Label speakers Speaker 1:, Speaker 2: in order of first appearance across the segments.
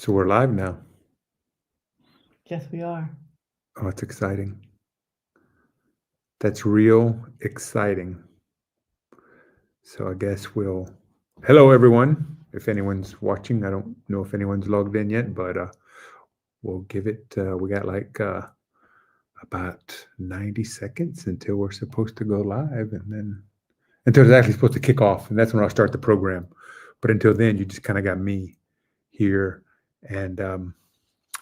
Speaker 1: So we're live now.
Speaker 2: Yes, we are.
Speaker 1: Oh, it's exciting. That's real exciting. So I guess hello everyone. If anyone's watching, I don't know if anyone's logged in yet, but we'll give it, we got like about 90 seconds until we're supposed to go live, and then until it's actually supposed to kick off. And that's when I'll start the program. But until then, you just kind of got me here and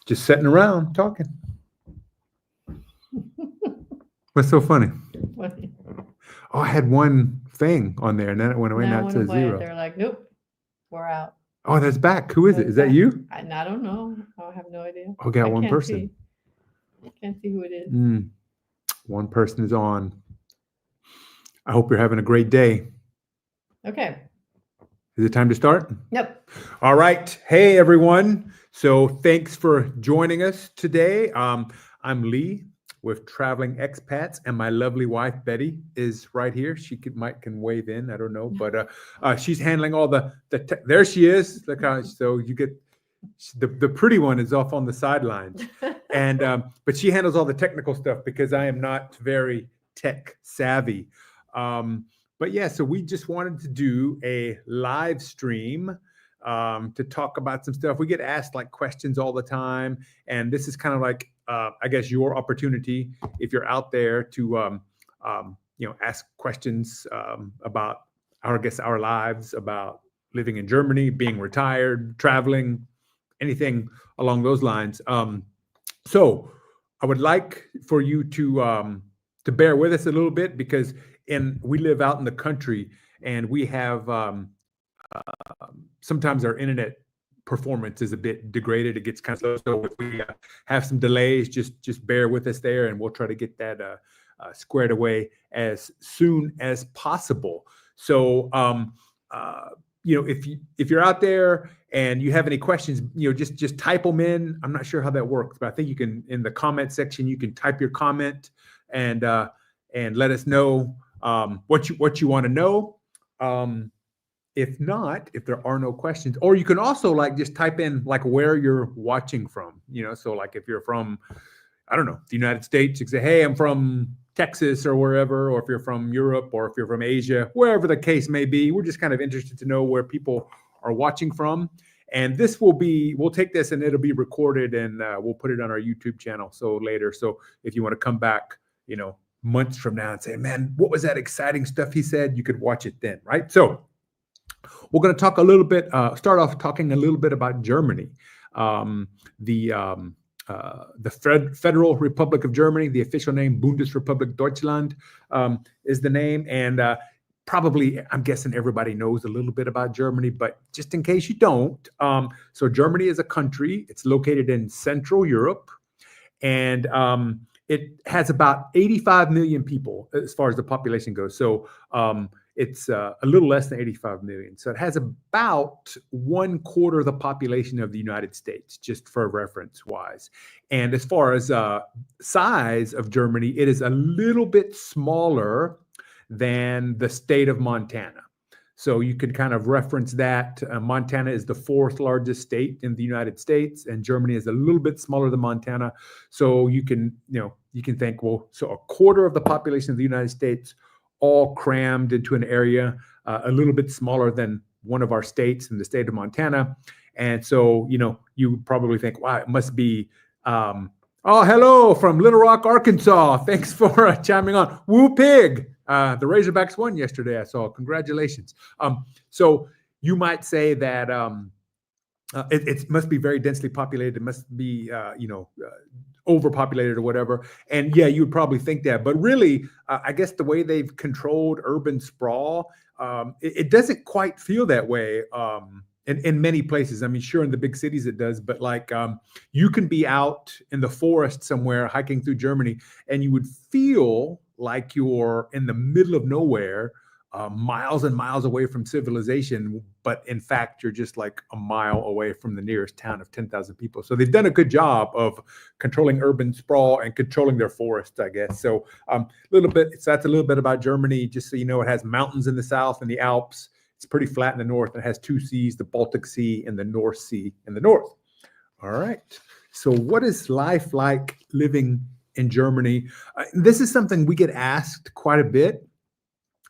Speaker 1: just sitting around talking. What's so funny?
Speaker 2: Funny.
Speaker 1: Oh, I had one thing on there, and then it went away. Now it says zero.
Speaker 2: They're like, nope, we're out.
Speaker 1: Oh, that's back. Who is it? Is that you?
Speaker 2: I don't know. I have no idea.
Speaker 1: Oh, got one person.
Speaker 2: I can't see who it is.
Speaker 1: One person is on. I hope you're having a great day.
Speaker 2: Okay.
Speaker 1: Is it time to start?
Speaker 2: Yep.
Speaker 1: All right. Hey, everyone. So thanks for joining us today. I'm Lee with Traveling Expats, and my lovely wife Betty is right here. She can wave in. I don't know, but she's handling all the there she is. Look how, so you get the pretty one is off on the sidelines, and but she handles all the technical stuff because I am not very tech savvy. But yeah, so we just wanted to do a live stream to talk about some stuff. We get asked like questions all the time, and this is kind of like I guess your opportunity if you're out there to ask questions about our lives, about living in Germany, being retired, traveling, anything along those lines. So I would like for you to bear with us a little bit because we live out in the country, and we have sometimes our internet performance is a bit degraded. It gets kind of slow. So if we have some delays, just bear with us there, and we'll try to get that squared away as soon as possible. So if you're out there and you have any questions, just type them in. I'm not sure how that works, but I think you can, in the comment section, you can type your comment and let us know what you want to know. If not, if there are no questions, or you can also just type in where you're watching from, so if you're from, I don't know, the United States, you can say, hey, I'm from Texas or wherever, or if you're from Europe, or if you're from Asia, wherever the case may be. We're just kind of interested to know where people are watching from. And we'll take this and it'll be recorded, and we'll put it on our YouTube channel later. So if you want to come back, months from now and say, man, what was that exciting stuff he said? You could watch it then, right? So we're going to talk a little bit, start off talking a little bit about Germany. The Federal Republic of Germany, the official name, Bundesrepublik Deutschland, is the name. And probably, I'm guessing everybody knows a little bit about Germany, but just in case you don't, so Germany is a country. It's located in Central Europe, and it has about 85 million people as far as the population goes. So it's a little less than 85 million. So it has about 1/4 of the population of the United States, just for reference wise. And as far as size of Germany, it is a little bit smaller than the state of Montana. So you can kind of reference that. Montana is the 4th largest state in the United States, and Germany is a little bit smaller than Montana. So you can think, well, so 1/4 of the population of the United States all crammed into an area a little bit smaller than one of our states in the state of Montana. And so, you probably think, wow, it must be, oh, hello from Little Rock, Arkansas. Thanks for chiming on. Woo Pig. The Razorbacks won yesterday, I saw. Congratulations. So you might say that it must be very densely populated. It must be, overpopulated or whatever. And yeah, you would probably think that. But really, I guess the way they've controlled urban sprawl, it doesn't quite feel that way in many places. I mean, sure, in the big cities it does, but you can be out in the forest somewhere hiking through Germany, and you would feel like you're in the middle of nowhere, miles and miles away from civilization, but in fact, you're just like a mile away from the nearest town of 10,000 people. So they've done a good job of controlling urban sprawl and controlling their forests, I guess. So that's a little bit about Germany. Just so you know, it has mountains in the south and the Alps. It's pretty flat in the north. It has 2 seas, the Baltic Sea and the North Sea in the north. All right. So, what is life like living in Germany? This is something we get asked quite a bit,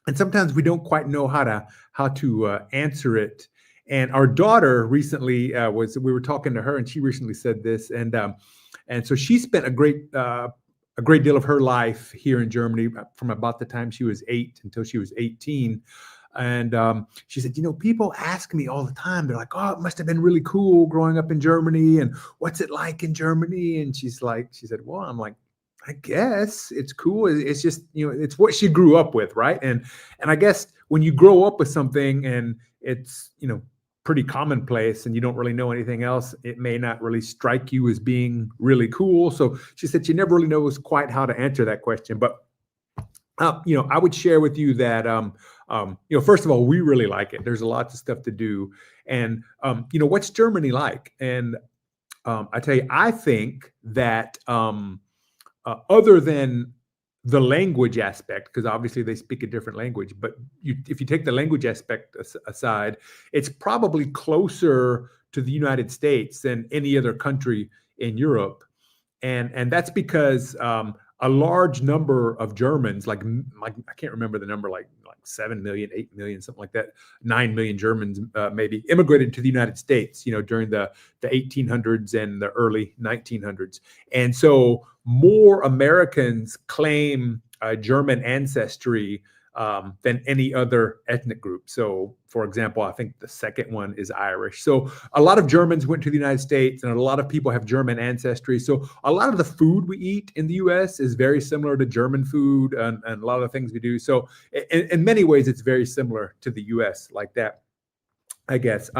Speaker 1: and sometimes we don't quite know how to answer it. And our daughter recently was we were talking to her, and she recently said this, and so she spent a great deal of her life here in Germany from about the time she was 8 until she was 18. And she said, people ask me all the time. They're like, "Oh, it must have been really cool growing up in Germany, and what's it like in Germany?" And she said, "Well," I'm like, "I guess it's cool. It's just, it's what she grew up with, right?" And I guess when you grow up with something and it's, pretty commonplace and you don't really know anything else, it may not really strike you as being really cool. So she said she never really knows quite how to answer that question. But I would share with you that first of all, we really like it. There's lots of stuff to do, and what's Germany like? And I tell you, I think that other than the language aspect, because obviously they speak a different language, but if you take the language aspect aside, it's probably closer to the United States than any other country in Europe. And that's because a large number of Germans, like I can't remember the number, like 7 million, 8 million, something like that, 9 million Germans maybe immigrated to the United States, during the 1800s and the early 1900s. And so more Americans claim German ancestry than any other ethnic group. So, for example, I think the second one is Irish. So a lot of Germans went to the United States, and a lot of people have German ancestry. So a lot of the food we eat in the U.S. is very similar to German food, and a lot of the things we do. So in many ways, it's very similar to the U.S. like that, I guess.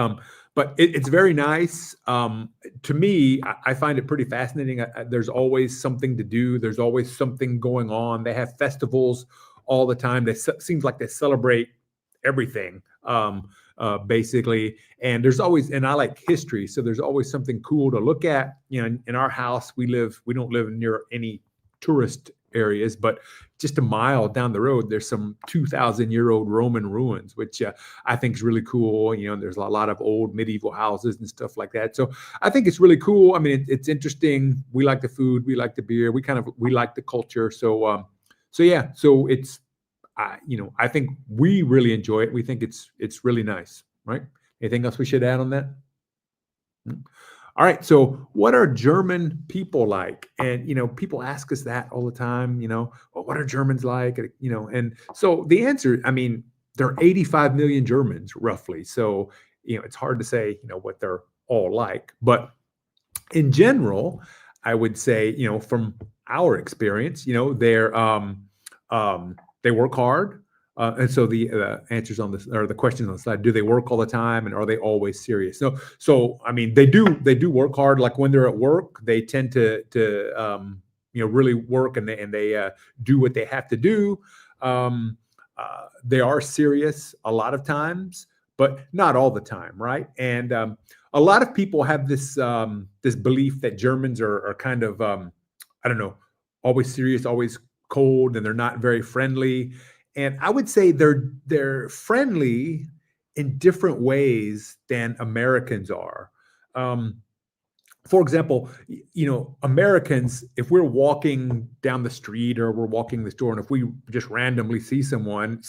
Speaker 1: But it's very nice. To me, I find it pretty fascinating. There's always something to do. There's always something going on. They have festivals all the time. Seems like they celebrate everything, basically. And and I like history, so there's always something cool to look at. In our house, we don't live near any tourist areas, but just a mile down the road, there's some 2,000-year-old Roman ruins, which I think is really cool. There's a lot of old medieval houses and stuff like that. So I think it's really cool. I mean, it's interesting. We like the food, we like the beer, we like the culture. So yeah, so I think we really enjoy it. We think it's really nice, right? Anything else we should add on that? All right. So what are German people like? And, people ask us that all the time, well, what are Germans like? And so the answer, I mean, there are 85 million Germans roughly. So, it's hard to say, what they're all like. But in general, I would say, from our experience, they work hard. And so the answers on this, or the questions on the slide: do they work all the time, and are they always serious? So I mean, they do work hard. Like when they're at work, they tend to really work, and they do what they have to do. They are serious a lot of times, but not all the time, right? And a lot of people have this belief that Germans are kind of I don't know, always serious, always cold, and they're not very friendly. And I would say they're friendly in different ways than Americans are. For example, Americans, if we're walking down the street or we're walking the store, and if we just randomly see someone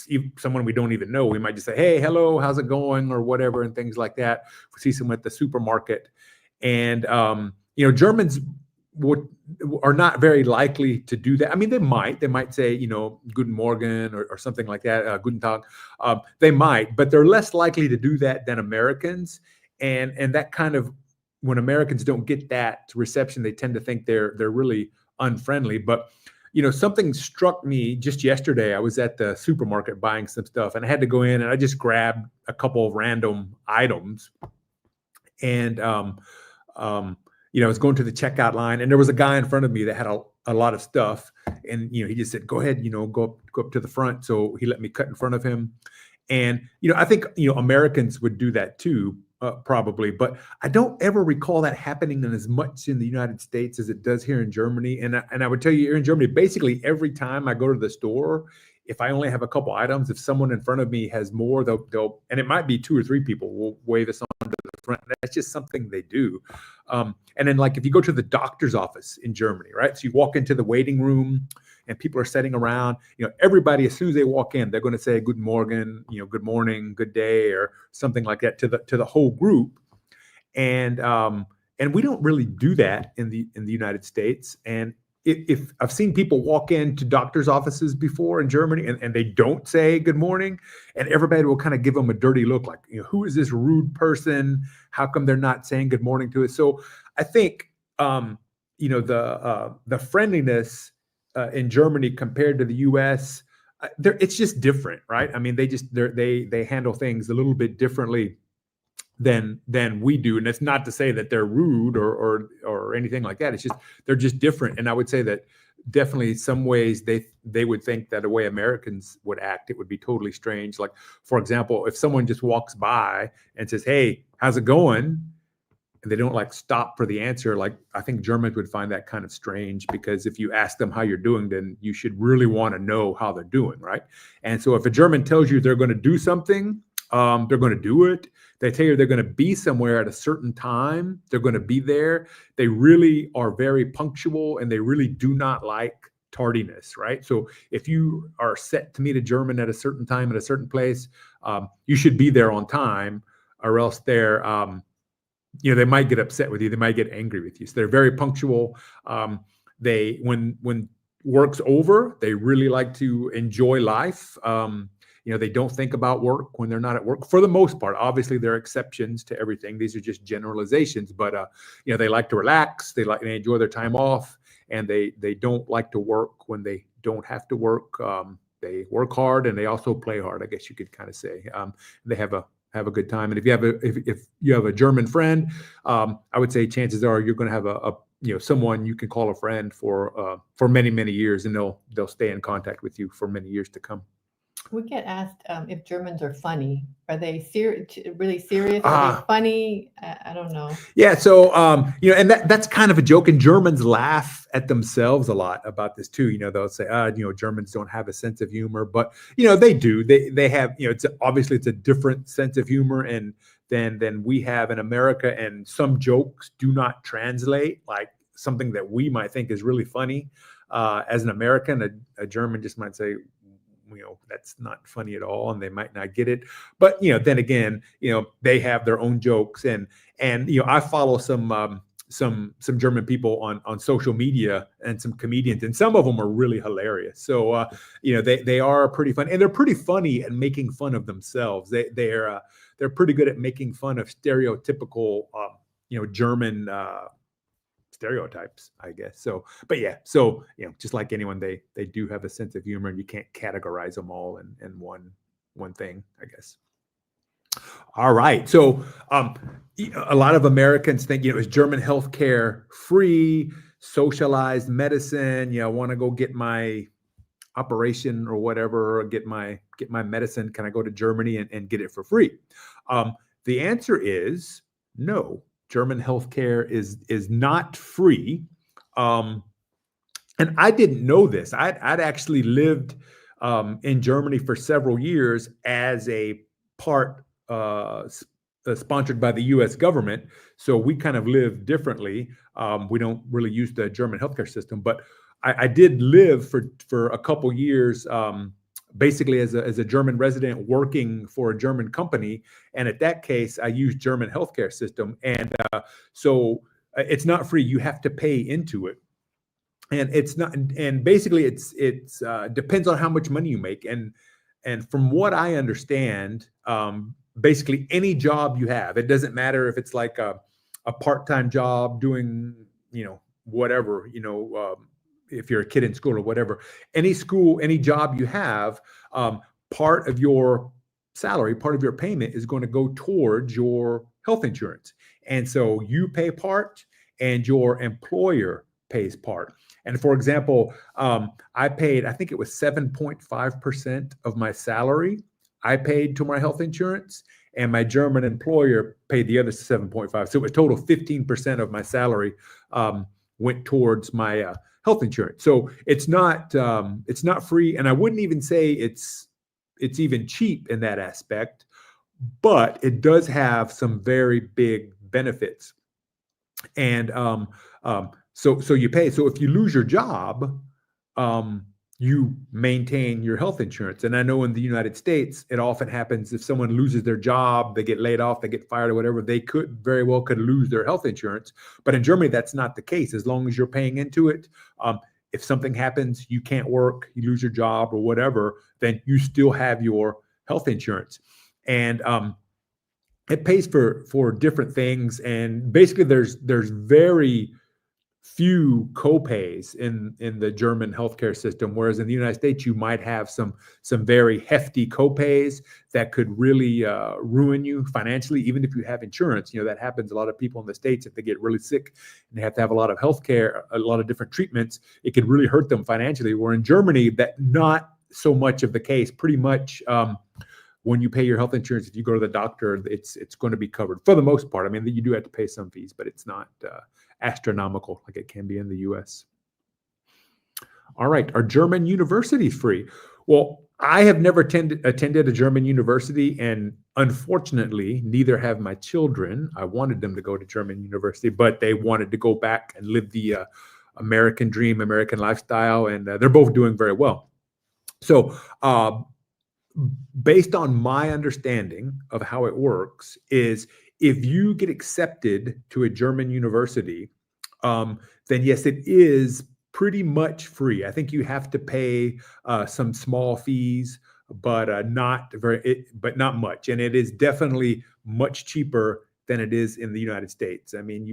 Speaker 1: we don't even know, we might just say, "Hey, hello, how's it going?" or whatever, and things like that. If we see someone at the supermarket, and Germans are not very likely to do that. I mean, they might say, "Guten Morgen" or something like that, "Guten Tag." They might, but they're less likely to do that than Americans. And that kind of, when Americans don't get that reception, they tend to think they're really unfriendly. But something struck me just yesterday. I was at the supermarket buying some stuff, and I had to go in, and I just grabbed a couple of random items, and I was going to the checkout line, and there was a guy in front of me that had a lot of stuff, and he just said, "Go ahead, go up to the front." So he let me cut in front of him, and I think Americans would do that too, probably, but I don't ever recall that happening as much in the United States as it does here in Germany. And I would tell you, here in Germany, basically every time I go to the store, if I only have a couple items, if someone in front of me has more, they'll and it might be 2 or 3 people will wave us on to the different. That's just something they do. And then like if you go to the doctor's office in Germany, right? So you walk into the waiting room and people are sitting around, everybody, as soon as they walk in, they're going to say, good morning, good morning, good day, or something like that to the whole group. And we don't really do that in the United States. And if I've seen people walk into doctors' offices before in Germany and they don't say good morning, and everybody will kind of give them a dirty look like, who is this rude person? How come they're not saying good morning to us? So I think, the friendliness in Germany compared to the U.S., it's just different, right? I mean, they handle things a little bit differently than we do. And it's not to say that they're rude or anything like that. It's just they're just different. And I would say that definitely some ways they would think that the way Americans would act, it would be totally strange. Like, for example, if someone just walks by and says, hey, how's it going? And they don't like stop for the answer. Like, I think Germans would find that kind of strange, because if you ask them how you're doing, then you should really want to know how they're doing, right? And so if a German tells you they're going to do something, they're going to do it. They tell you they're going to be somewhere at a certain time, they're going to be there. They really are very punctual, and they really do not like tardiness, right? So if you are set to meet a German at a certain time at a certain place, you should be there on time, or else they might get upset with you. They might get angry with you. So they're very punctual. When work's over, they really like to enjoy life. They don't think about work when they're not at work for the most part. Obviously, there are exceptions to everything. These are just generalizations, but they like to relax. They enjoy their time off, and they don't like to work when they don't have to work. They work hard, and they also play hard, I guess you could kind of say. They have a good time. And if you have a German friend, I would say chances are you're going to have someone you can call a friend for many, many years, and they'll stay in contact with you for many years to come.
Speaker 2: We get asked if Germans are funny. Are they really serious? Are they funny? I don't know.
Speaker 1: Yeah. So, and that's kind of a joke, and Germans laugh at themselves a lot about this too. They'll say, Germans don't have a sense of humor, but they do. They have, it's a different sense of humor than we have in America, and some jokes do not translate. Like something that we might think is really funny as an American, a German just might say, that's not funny at all, and they might not get it. But then again, they have their own jokes, and I follow some German people on social media, and some comedians, and some of them are really hilarious. So they are pretty funny, and they're pretty funny at making fun of themselves. They're pretty good at making fun of stereotypical German stereotypes, I guess. So, but yeah, so just like anyone, they do have a sense of humor, and you can't categorize them all in one thing, I guess. All right, so a lot of Americans think is German healthcare free, socialized medicine? I want to go get my operation or whatever, or get my medicine. Can I go to Germany and get it for free? The answer is no. German healthcare is not free, and I didn't know this. I'd actually lived in Germany for several years as a part sponsored by the U.S. government, so we kind of live differently. We don't really use the German healthcare system, but I did live for a couple years. Basically as a German resident working for a German company. And at that case, I used German healthcare system. And so it's not free. You have to pay into it. And it's not, and basically it's depends on how much money you make. And from what I understand, basically any job you have, it doesn't matter if it's like a part-time job doing, whatever, if you're a kid in school or whatever, any job you have, part of your salary, part of your payment is going to go towards your health insurance. And so you pay part and your employer pays part. And for example, I think it was 7.5% of my salary I paid to my health insurance, and my German employer paid the other 7.5. So it was total 15% of my salary went towards my health insurance. So it's not free, and I wouldn't even say it's even cheap in that aspect. but it does have some very big benefits. And so you pay. So if you lose your job, you maintain your health insurance. And I know in the United States, it often happens if someone loses their job, they get laid off, they get fired or whatever, they could very well could lose their health insurance. But in Germany, that's not the case. As long as you're paying into it, if something happens, you can't work, you lose your job or whatever, then you still have your health insurance. And it pays for different things. And basically there's very few co-pays in the German healthcare system, whereas in the United States you might have some very hefty co-pays that could really ruin you financially, even if you have insurance. You know, that happens. A lot of people in the States, if they get really sick and they have to have a lot of healthcare, a lot of different treatments, it could really hurt them financially. Where in Germany, that not so much of the case. Pretty much when you pay your health insurance, if you go to the doctor, it's going to be covered for the most part. I mean, you do have to pay some fees, but it's not astronomical like it can be in the US. All right, are German universities free? Well, I have never attended a German university, and unfortunately, neither have my children. I wanted them to go to German university, but they wanted to go back and live the American dream, American lifestyle, and they're both doing very well. So based on my understanding of how it works is if you get accepted to a German university, then yes, it is pretty much free. I think you have to pay some small fees, but not much. And it is definitely much cheaper than it is in the United States. I mean,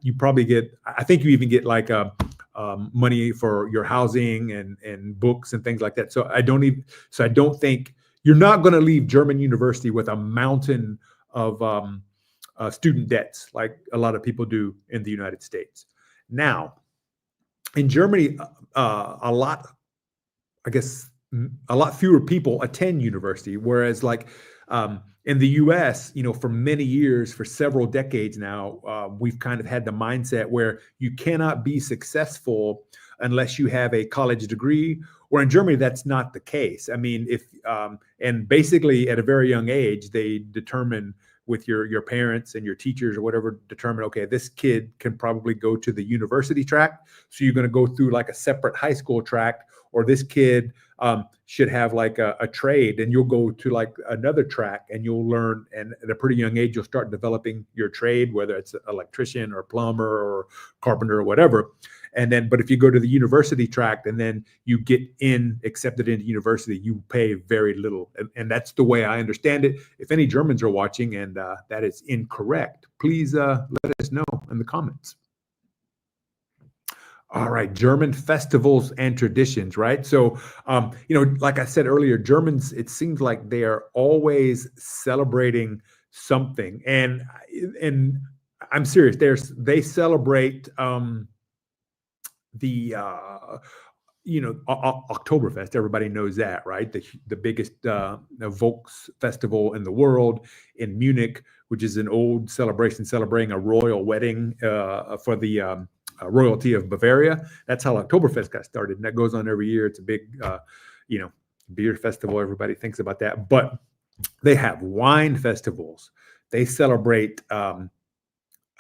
Speaker 1: you probably get, I think you even get like money for your housing and books and things like that. So I don't think you're not going to leave German university with a mountain of student debts like a lot of people do in the United States. Now, in Germany, a lot fewer people attend university, whereas like in the US, you know, for many years, for several decades now, we've kind of had the mindset where you cannot be successful unless you have a college degree. Or in Germany, that's not the case. I mean, and basically at a very young age, they determine with your parents and your teachers or whatever, determine, okay, this kid can probably go to the university track. So you're going to go through like a separate high school track, or this kid should have like a trade, and you'll go to like another track and you'll learn. And at a pretty young age, you'll start developing your trade, whether it's an electrician or plumber or carpenter or whatever. And then, but if you go to the university track and then you get accepted into university, you pay very little. And that's the way I understand it. If any Germans are watching and that is incorrect, please let us know in the comments. All right, German festivals and traditions, right? So, you know, like I said earlier, Germans, it seems like they are always celebrating something. And I'm serious, they celebrate the Oktoberfest. Everybody knows that, right? The biggest Volks festival in the world in Munich, which is an old celebration celebrating a royal wedding for the royalty of Bavaria. That's how Oktoberfest got started, and that goes on every year. It's a big beer festival. Everybody thinks about that. But they have wine festivals. They celebrate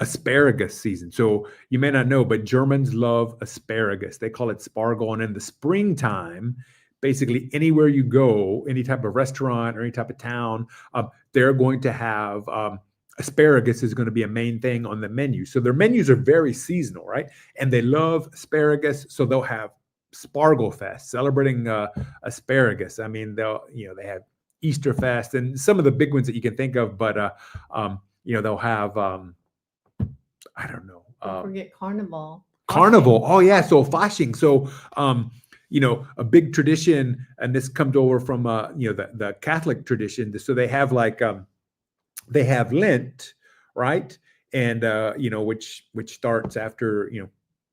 Speaker 1: asparagus season. So you may not know, but Germans love asparagus. They call it Spargel. And in the springtime, basically anywhere you go, any type of restaurant or any type of town, they're going to have asparagus is going to be a main thing on the menu. So their menus are very seasonal, right? And they love asparagus. So they'll have Spargel Fest celebrating asparagus. I mean, they have Easter Fest and some of the big ones that you can think of, but they'll have I don't know.
Speaker 2: Don't forget Carnival.
Speaker 1: Carnival. Oh yeah. So Fasching. So a big tradition, and this comes over from the Catholic tradition. So they have like they have Lent, right? And which starts after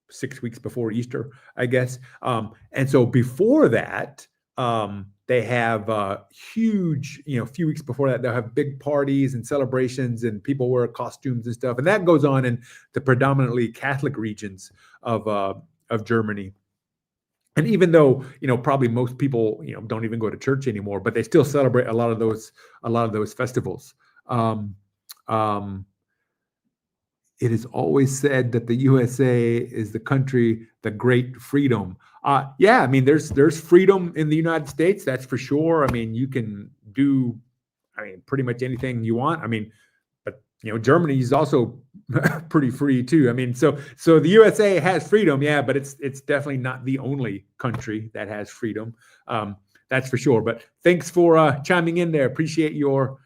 Speaker 1: 6 weeks before Easter, I guess. And so before that, they have huge, a few weeks before that, they'll have big parties and celebrations and people wear costumes and stuff. And that goes on in the predominantly Catholic regions of Germany. And even though, probably most people, don't even go to church anymore, but they still celebrate a lot of those festivals. Um, um, it is always said that the USA is the country, the great freedom. Yeah, I mean, there's freedom in the United States, that's for sure. I mean, you can do, pretty much anything you want. I mean, but Germany is also pretty free too. I mean, so the USA has freedom, yeah, but it's definitely not the only country that has freedom. That's for sure. But thanks for chiming in there. Appreciate your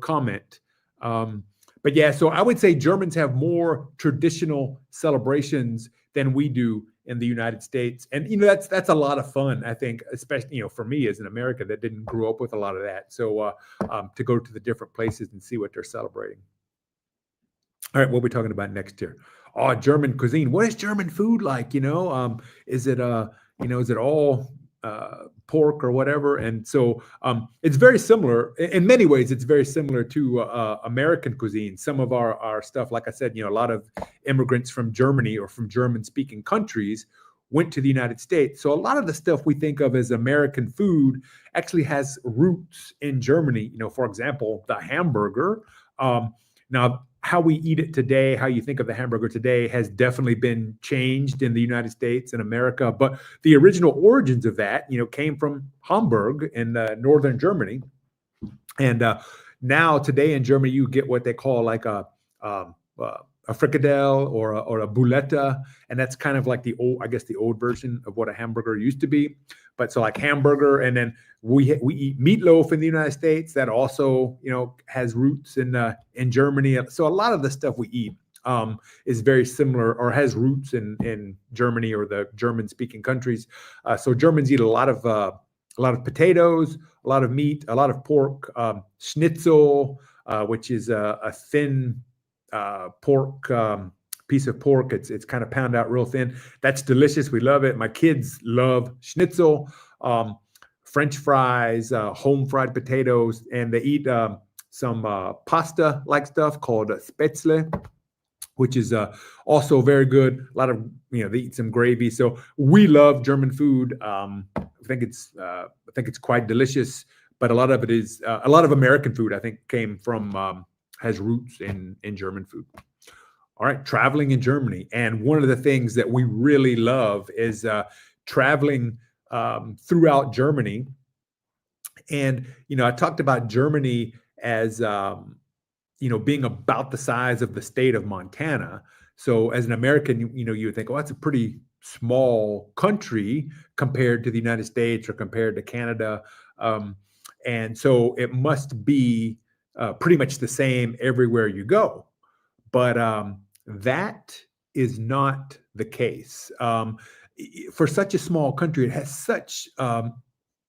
Speaker 1: comment. But yeah, so I would say Germans have more traditional celebrations than we do in the United States, and that's a lot of fun. I think, especially for me as an American that didn't grow up with a lot of that. So to go to the different places and see what they're celebrating. All right, what are we talking about next here? Oh, German cuisine. What is German food like? Is it is it all pork or whatever? And so it's very similar in many ways. It's very similar to American cuisine. Some of our stuff, like I said, a lot of immigrants from Germany or from German-speaking countries went to the United States. So a lot of the stuff we think of as American food actually has roots in Germany. For example, the hamburger. Now, how we eat it today, how you think of the hamburger today has definitely been changed in the United States and America. But the original origins of that, came from Hamburg in northern Germany. And now today in Germany, you get what they call like a fricadelle or a boulette. And that's kind of like the old version of what a hamburger used to be. But so like hamburger, and then we eat meatloaf in the United States that also has roots in Germany. So a lot of the stuff we eat is very similar or has roots in Germany or the German-speaking countries. So Germans eat a lot of potatoes, a lot of meat, a lot of pork, schnitzel, which is a thin pork. Piece of pork. It's kind of pounded out real thin. That's delicious. We love it. My kids love schnitzel, French fries, home fried potatoes, and they eat some pasta like stuff called spätzle, which is also very good. A lot of they eat some gravy. So we love German food. I think it's quite delicious. But a lot of it is a lot of American food. I think came from has roots in German food. All right, traveling in Germany. And one of the things that we really love is traveling throughout Germany. And, I talked about Germany as, being about the size of the state of Montana. So as an American, you would think, oh, that's a pretty small country compared to the United States or compared to Canada. And so it must be pretty much the same everywhere you go. But that is not the case. For such a small country, it has such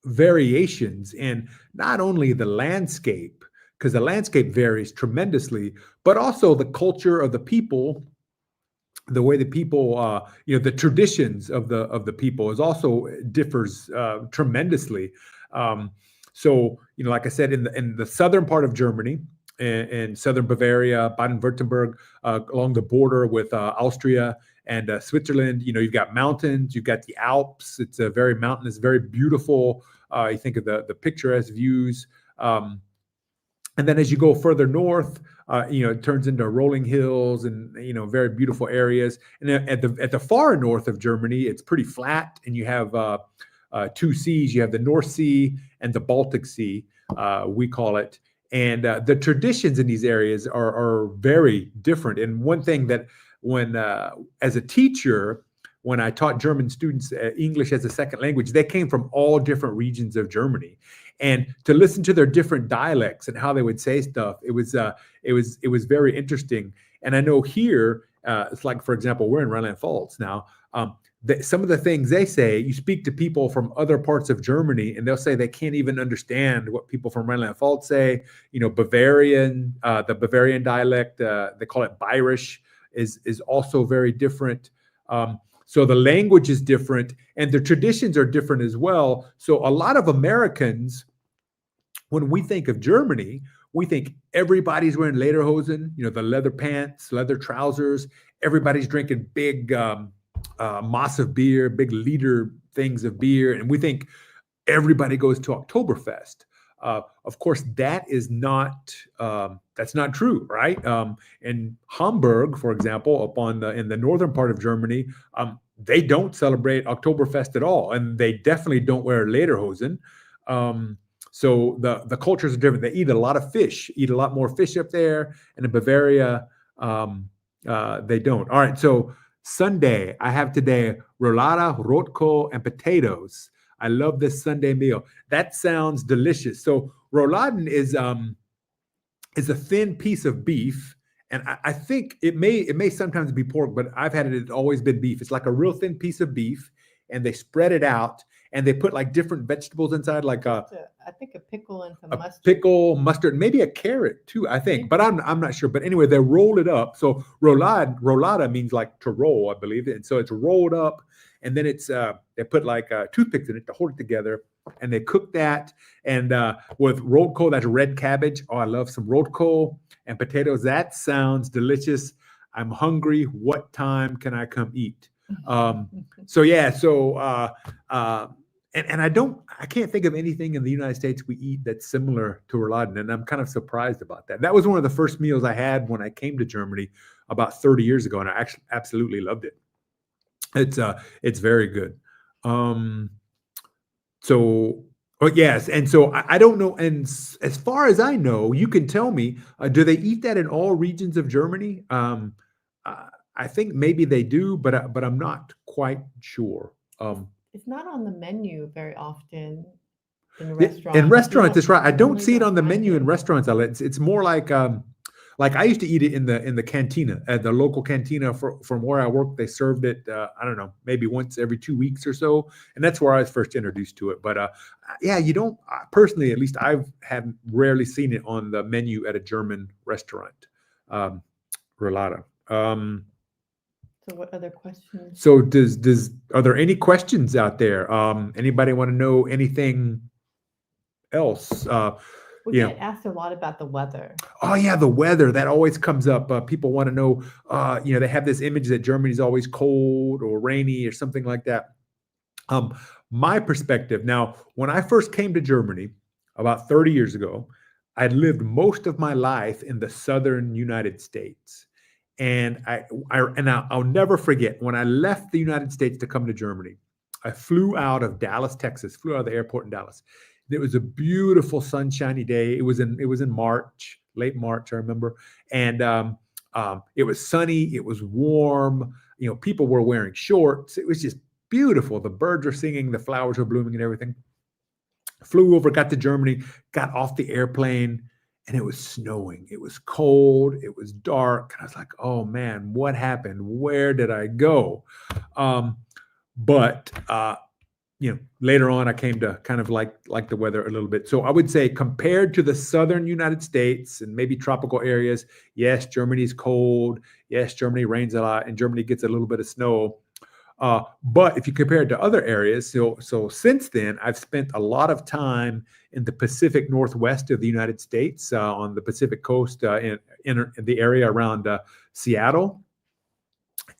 Speaker 1: variations in not only the landscape, because the landscape varies tremendously, but also the culture of the people, the way the people, the traditions of the people is also differs tremendously. So, like I said, in the southern part of Germany, in southern Bavaria, Baden-Württemberg, along the border with Austria and Switzerland. You've got mountains, you've got the Alps. It's a very mountainous, very beautiful. You think of the picturesque views. And then as you go further north, it turns into rolling hills and very beautiful areas. And then at the far north of Germany, it's pretty flat, and you have two seas. You have the North Sea and the Baltic Sea, we call it. And the traditions in these areas are very different. And one thing that when, as a teacher, when I taught German students English as a second language, they came from all different regions of Germany. And to listen to their different dialects and how they would say stuff, it was very interesting. And I know here, it's like, for example, we're in Rheinland-Pfalz now. Some of the things they say, you speak to people from other parts of Germany, and they'll say they can't even understand what people from Rheinland-Pfalz say. Bavarian, the Bavarian dialect, they call it Bayerisch, is also very different. So the language is different, and the traditions are different as well. So a lot of Americans, when we think of Germany, we think everybody's wearing lederhosen, the leather pants, leather trousers. Everybody's drinking big Mass of beer, big liter things of beer, and we think everybody goes to Oktoberfest. Of course, that's not true, right? In Hamburg, for example, in the northern part of Germany, they don't celebrate Oktoberfest at all, and they definitely don't wear lederhosen. So the cultures are different. They eat a lot of fish, eat a lot more fish up there, and in Bavaria, they don't. All right, so Sunday, I have today roulade, rotkohl, and potatoes. I love this Sunday meal. That sounds delicious. So rouladen is a thin piece of beef, and I think it may sometimes be pork, but I've had it. It's always been beef. It's like a real thin piece of beef, and they spread it out, and they put like different vegetables inside, like
Speaker 2: I think a pickle and some mustard.
Speaker 1: Pickle, mustard, maybe a carrot too, I think, but I'm not sure. But anyway, they roll it up. So roulade means like to roll, I believe, and so it's rolled up, and then it's they put like toothpicks in it to hold it together, and they cook that. And with rotkohl, that's red cabbage. Oh, I love some rotkohl and potatoes. That sounds delicious. I'm hungry. What time can I come eat? So yeah, and I can't think of anything in the United States we eat that's similar to rouladen, and I'm kind of surprised about that. That was one of the first meals I had when I came to Germany about 30 years ago, and I actually absolutely loved it. It's very good. But yes, and so I don't know. And as far as I know, you can tell me, do they eat that in all regions of Germany? I think maybe they do, but I'm not quite sure.
Speaker 2: It's not on the menu very often in
Speaker 1: restaurants. In restaurants, that's right. I don't see it on the menu in restaurants. It's more like I used to eat it in the cantina, at the local cantina from where I work. They served it, I don't know, maybe once every 2 weeks or so, and that's where I was first introduced to it. But yeah, you don't personally, at least I've rarely seen it on the menu at a German restaurant. Roulade.
Speaker 2: So what other questions?
Speaker 1: So are there any questions out there? Anybody want to know anything else?
Speaker 2: We get asked a lot about the weather.
Speaker 1: Oh yeah, the weather, that always comes up. People want to know, they have this image that Germany's always cold or rainy or something like that. My perspective, now, when I first came to Germany about 30 years ago, I'd lived most of my life in the southern United States. And I'll never forget, when I left the United States to come to Germany, I flew out of Dallas, Texas, flew out of the airport in Dallas. It was a beautiful sunshiny day. It was in March, late March, I remember. And it was sunny, it was warm. People were wearing shorts. It was just beautiful. The birds were singing, the flowers were blooming and everything. Flew over, got to Germany, got off the airplane, and it was snowing. It was cold. It was dark. And I was like, oh man, what happened? Where did I go? But later on, I came to kind of like the weather a little bit. So I would say, compared to the southern United States and maybe tropical areas, yes, Germany's cold. Yes, Germany rains a lot, and Germany gets a little bit of snow. But if you compare it to other areas, so since then, I've spent a lot of time in the Pacific Northwest of the United States, on the Pacific coast, in the area around Seattle.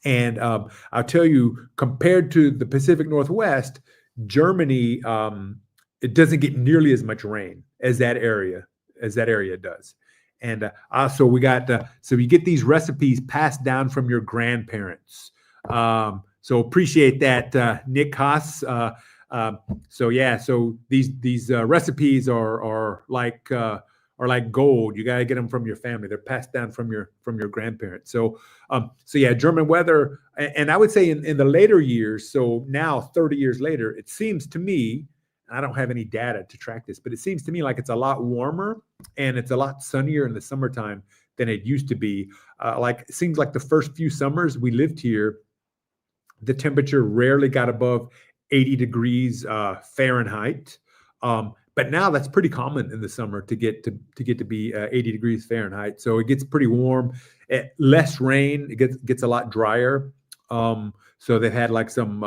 Speaker 1: And I'll tell you, compared to the Pacific Northwest, Germany, it doesn't get nearly as much rain as that area does. And so we got so you get these recipes passed down from your grandparents. So appreciate that, Nick Haas. So yeah, so these recipes are like gold. You gotta get them from your family. They're passed down from your grandparents. So yeah, German weather, and I would say in the later years. So now, 30 years later, it seems to me, I don't have any data to track this, but it seems to me like it's a lot warmer and it's a lot sunnier in the summertime than it used to be. It seems like the first few summers we lived here, the temperature rarely got above 80 degrees Fahrenheit. But now that's pretty common in the summer to get to be 80 degrees Fahrenheit. So it gets pretty warm, less rain. It gets a lot drier. So they've had like some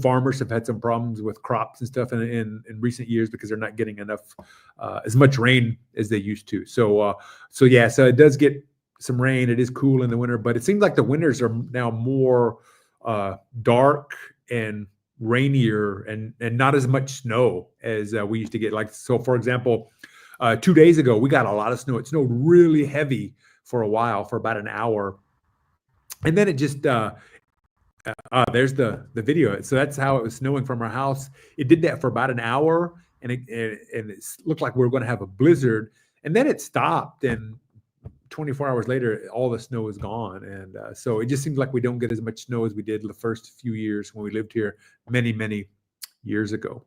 Speaker 1: farmers have had some problems with crops and stuff in recent years because they're not getting enough as much rain as they used to. So yeah, so it does get some rain. It is cool in the winter, but it seems like the winters are now more dark and rainier and not as much snow as we used to get. Like, so for example, 2 days ago, we got a lot of snow. It snowed really heavy for a while, for about an hour. And then it just, there's the video. So that's how it was snowing from our house. It did that for about an hour, and it looked like we were going to have a blizzard. And then it stopped, and 24 hours later, all the snow is gone. And so it just seems like we don't get as much snow as we did the first few years when we lived here many, many years ago.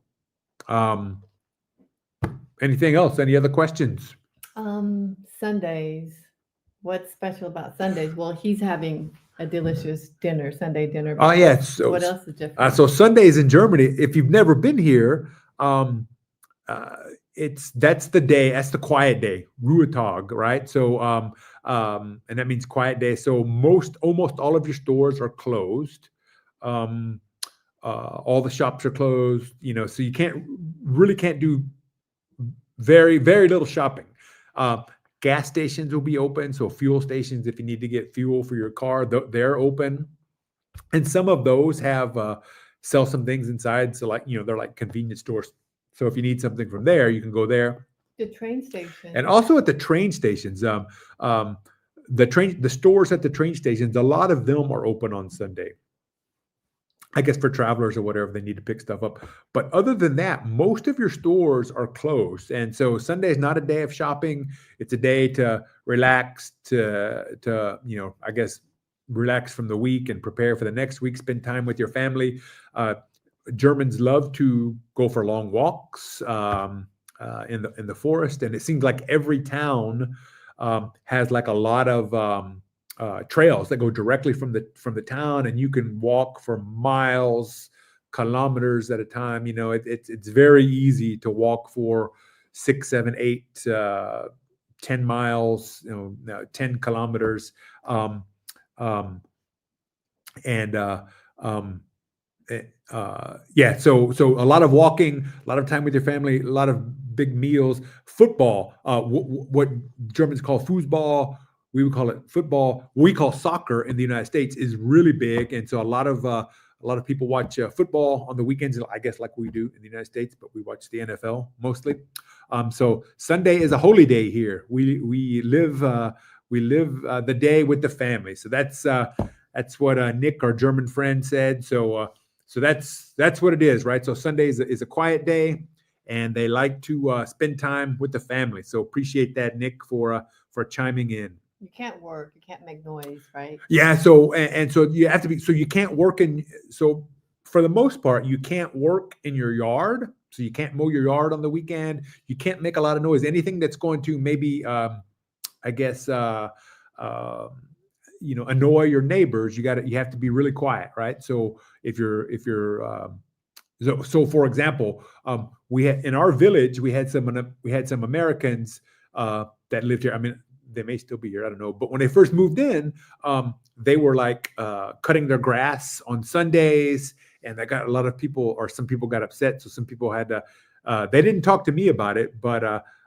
Speaker 1: Anything else? Any other questions?
Speaker 2: Sundays. What's special about Sundays? Well, he's having a delicious dinner, Sunday dinner.
Speaker 1: Oh,
Speaker 2: but
Speaker 1: yeah.
Speaker 2: what else is different?
Speaker 1: So Sundays in Germany, if you've never been here, that's the day, that's the quiet day, Ruhetag, right? So and that means quiet day. So almost all of your stores are closed. All the shops are closed, so you really can't do very, very little shopping. Gas stations will be open. So fuel stations, if you need to get fuel for your car, they're open. And some of those have sell some things inside. So they're like convenience stores. So if you need something from there, you can go there.
Speaker 2: The train station.
Speaker 1: And also at the train stations, the stores at the train stations, a lot of them are open on Sunday. I guess for travelers or whatever, they need to pick stuff up. But other than that, most of your stores are closed. And so Sunday is not a day of shopping. It's a day to relax, to I guess, relax from the week and prepare for the next week, spend time with your family. Germans love to go for long walks in the forest. And it seems like every town has like a lot of trails that go directly from the town, and you can walk for miles, kilometers at a time. It's very easy to walk for 6, 7, 8, 10 miles, 10 kilometers. So a lot of walking, a lot of time with your family, a lot of big meals. Football, what Germans call Fußball, we would call it football. We call soccer in the United States is really big, and so a lot of people watch football on the weekends, I guess, like we do in the United States, but we watch the NFL mostly. So Sunday is a holy day here. We live the day with the family. So that's what Nick, our German friend, said. So that's what it is, right? So Sunday is a quiet day, and they like to spend time with the family. So appreciate that, Nick, for chiming in.
Speaker 2: You can't work. You can't make noise, right?
Speaker 1: Yeah. So so you have to be. So you can't work So for the most part, you can't work in your yard. So you can't mow your yard on the weekend. You can't make a lot of noise. Anything that's going to maybe, I guess, annoy your neighbors. You have to be really quiet, right? So if you're so for example, we had in our village, we had some Americans that lived here. I mean, they may still be here, I don't know. But when they first moved in, they were like cutting their grass on Sundays, and that got a lot of people, or some people got upset. So some people had to, they didn't talk to me about it, but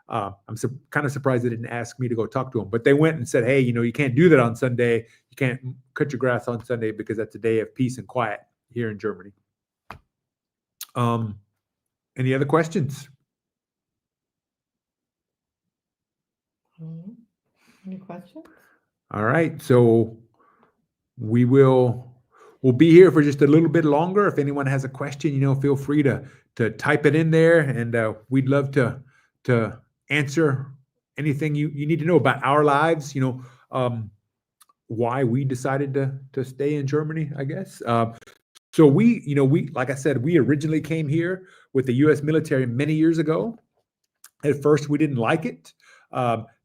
Speaker 1: I'm kind of surprised they didn't ask me to go talk to them. But they went and said, hey, you can't do that on Sunday. You can't cut your grass on Sunday because that's a day of peace and quiet here in Germany. Any other questions?
Speaker 2: Any questions?
Speaker 1: All right. So we'll be here for just a little bit longer. If anyone has a question, feel free to type it in there, and we'd love to answer anything you need to know about our lives, why we decided to stay in Germany, I guess. So we like I said, we originally came here with the U.S. military many years ago. At first, we didn't like it.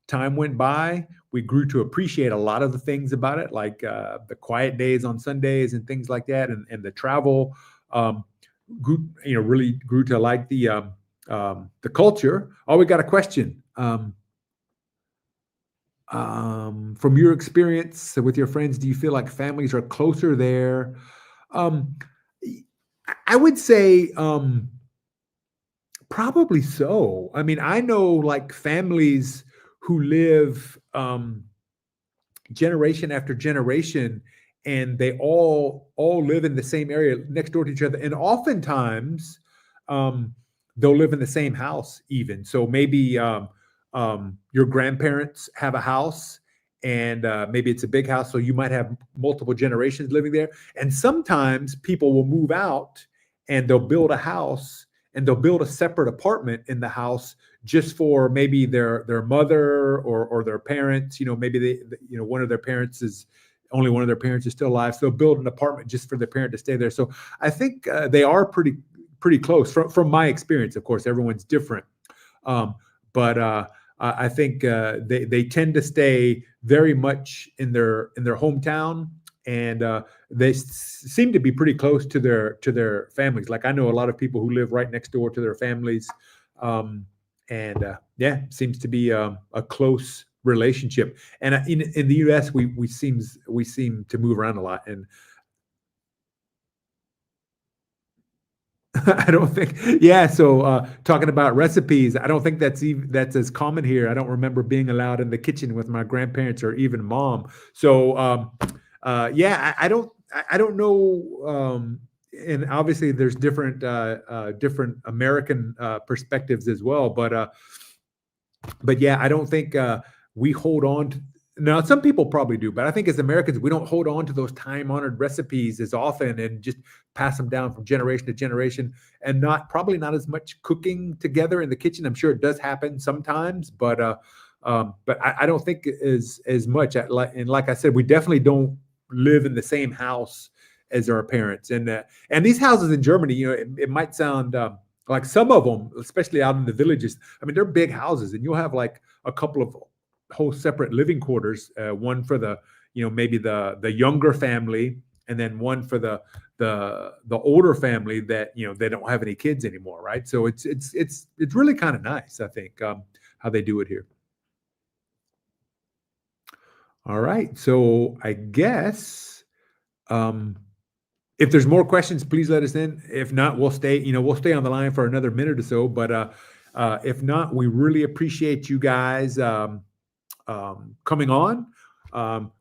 Speaker 1: Time went by. We grew to appreciate a lot of the things about it, like the quiet days on Sundays and things like that, and the travel. Really grew to like the culture. Oh, we got a question. From your experience with your friends, do you feel like families are closer there? I would say probably so. I mean, I know like families who live generation after generation and they all live in the same area next door to each other, and oftentimes they'll live in the same house even. So maybe your grandparents have a house, and maybe it's a big house, so you might have multiple generations living there. And sometimes people will move out and they'll build a house, and they'll build a separate apartment in the house just for maybe their mother or their parents. Maybe one of their parents is only one of their parents is still alive, so they'll build an apartment just for the parent to stay there. So I think they are pretty close from my experience. Of course, everyone's different, but I think they tend to stay very much in their hometown, and they seem to be pretty close to their families. Like, I know a lot of people who live right next door to their families, and seems to be a close relationship. And in the U.S., we seem to move around a lot, and I don't think, yeah. So talking about recipes, I don't think that's as common here. I don't remember being allowed in the kitchen with my grandparents or even mom. So I don't know. And obviously, there's different American perspectives as well. But yeah, I don't think we hold on to. Now, some people probably do, but I think as Americans, we don't hold on to those time-honored recipes as often and just pass them down from generation to generation, and probably not as much cooking together in the kitchen. I'm sure it does happen sometimes, but I don't think as much. And like I said, we definitely don't live in the same house as our parents. And these houses in Germany, it might sound like some of them, especially out in the villages. I mean, they're big houses, and you'll have like a couple of whole separate living quarters, one for the maybe the younger family, and then one for the older family that they don't have any kids anymore, right? So it's really kind of nice, I think, how they do it here. All right, so I guess if there's more questions, please let us in. If not, we'll stay on the line for another minute or so. But if not, we really appreciate you guys coming on.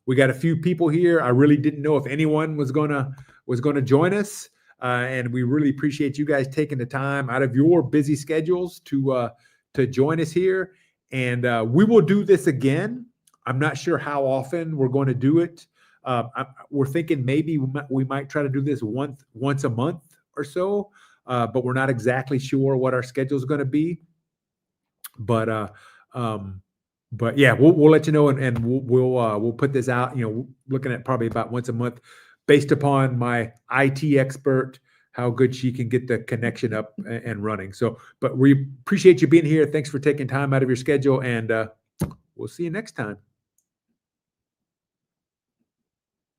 Speaker 1: We got a few people here. I really didn't know if anyone was gonna join us, and we really appreciate you guys taking the time out of your busy schedules to join us here. And we will do this again. I'm not sure how often we're going to do it. We're thinking maybe we might try to do this once a month or so, but we're not exactly sure what our schedule is going to be. But yeah, we'll let you know, and we'll put this out. Looking at probably about once a month, based upon my IT expert, how good she can get the connection up and running. So, but we appreciate you being here. Thanks for taking time out of your schedule, and we'll see you next time.